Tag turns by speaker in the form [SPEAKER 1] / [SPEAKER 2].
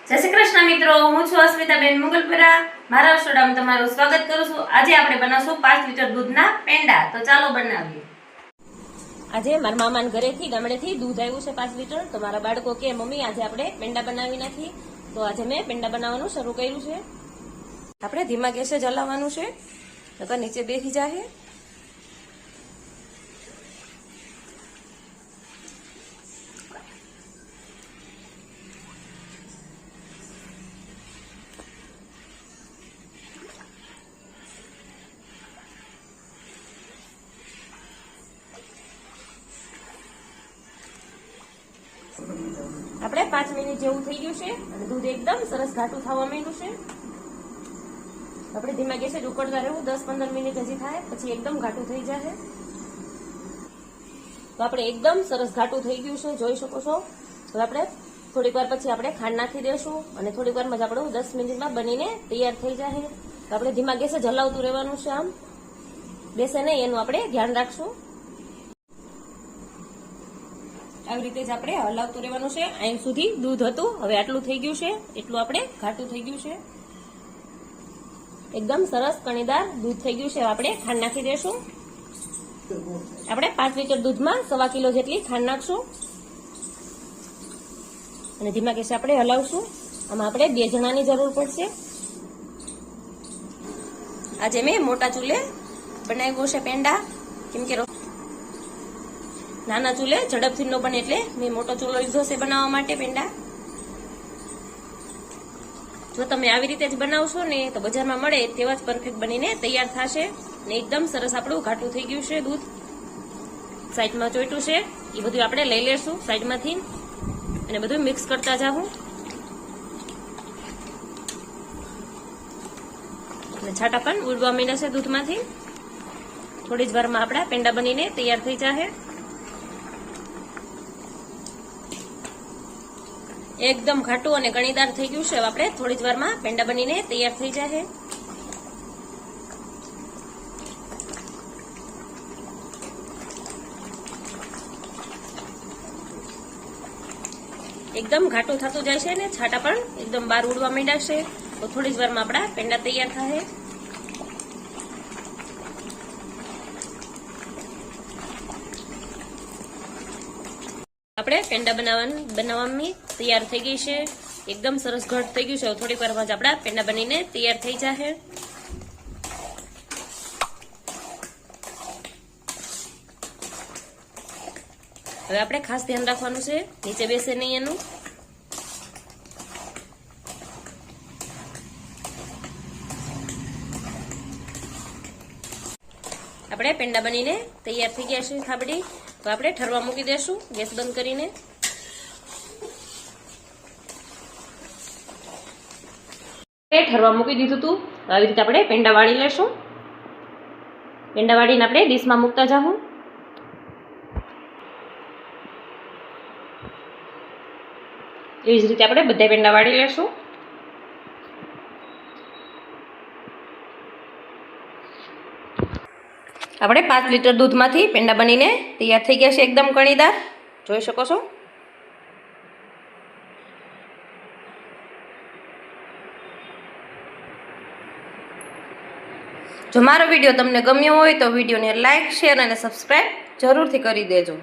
[SPEAKER 1] જય શ્રી કૃષ્ણ મિત્રો, હું છું અસ્મિતાબેન મુગલપુરા. મારા રસોડામાં તમારું સ્વાગત કરું છું. આજે આપણે બનાવશું 5 લીટર દૂધના પેંડા. તો ચાલો બનાવીએ. આજે મારા મામાના ઘરેથી ગામડેથી દૂધ આવ્યું છે 5 લીટર. તો મારા બાળકો કે મમ્મી આજે આપણે પેંડા બનાવી નાખી. તો આજે મેં પેંડા બનાવવાનું શરૂ કર્યું છે. આપણે ધીમા ગેસે જ હલાવવાનું છે, નકર નીચે બેસી જાય. આપણે 5 મિનિટ જેવું થઈ ગયું છે અને દૂધ એકદમ સરસ ઘાટું થવા માંડ્યું છે. આપણે ધીમા ગેસે જ ઉકળતા રહેવું, 10-15 મિનિટ હજી થાય પછી એકદમ ઘાટું થઈ જશે. તો આપણે એકદમ સરસ ઘાટું થઈ ગયું છે, જોઈ શકો છો. તો આપણે થોડીક વાર પછી આપણે ખાંડ નાખી દેશું અને થોડીક વારમાં જ આપણું 10 મિનિટમાં બનીને તૈયાર થઈ જશે. તો આપણે ધીમા ગેસે જ હલાવતું રહેવાનું છે, આમ બેસે નહીં એનું આપણે ધ્યાન રાખશું. આવી રીતે જ આપણે હલાવતું રહેવાનું છે. અહીં સુધી દૂધ હતું, હવે આટલું થઈ ગયું છે, એટલું આપણે ઘાટું થઈ ગયું છે. એકદમ સરસ કણીદાર દૂધ થઈ ગયું છે. આપણે ખાંડ નાખી દઈશું. આપણે 5 લીટર દૂધમાં 1.25 કિલો જેટલી ખાંડ નાખશું અને ધીમા ગેસે આપણે હલાવશું. આમાં આપણે 2 જણાની જરૂર પડશે. આજે મેં મોટા ચૂલે બનાવ્યું છે પેંડા, કેમ કે નાના ચૂલે ઝડપથી ન બને એટલે મેં મોટો ચૂલો લીધો છે બનાવવા માટે પેંડા. જો તમે આવી રીતે જ બનાવશો ને તો બજારમાં મળે તેવા જ પરફેક્ટ બનીને તૈયાર થશે. ને એકદમ સરસ આપણું ઘાટું થઈ ગયું છે દૂધ. સાઈડમાં ચોઈટું છે એ બધું આપણે લઈ લેશું સાઈડમાંથી અને બધું મિક્સ કરતા જાઉં. અને છાંટા પણ ઉડવા માંડ્યા છે દૂધમાંથી. થોડી જ વારમાં આપણા પેંડા બનીને તૈયાર થઈ જશે. એકદમ ઘાટું અને કણીદાર થઈ ગયું છે. આપણે થોડી જ વારમાં પેંડા બનીને તૈયાર થઈ જશે. એકદમ ઘાટું થતું જાય છે ને છાટા પણ એકદમ બહાર ઉડવા માંડ્યા છે. તો થોડી જ વારમાં આપણા પેંડા તૈયાર થશે. આપણે પેંડા બનાવવાની તૈયાર થઈ ગઈ છે. એકદમ સરસ ઘટ થઈ ગયું છે. થોડીક વારમાં જ આપણા પેંડા બનીને તૈયાર થઈ જશે. હવે આપણે ખાસ ધ્યાન રાખવાનું છે નીચે બેસે નહીં એનું. આપણે પેંડા બનીને તૈયાર થઈ ગયા છે થાબડી. તો આપણે ઠરવા મૂકી દેશું ગેસ બંધ કરીને. ઠરવા મૂકી દીધું હતું. આવી રીતે આપણે પેંડા વાળી લેશું. પેંડા વાળીને આપણે ડીશમાં મૂકતા જાઉં. એવી જ રીતે આપણે બધા પેંડા વાળી લેશું. આપણે 5 લીટર દૂધમાંથી પેંડા બનીને તૈયાર થઈ ગયા છે, એકદમ કણીદાર, જોઈ શકો છો. જો મારો વિડીયો તમને ગમ્યો હોય તો વિડીયોને લાઈક, શેર અને સબસ્ક્રાઈબ જરૂરથી કરી દેજો.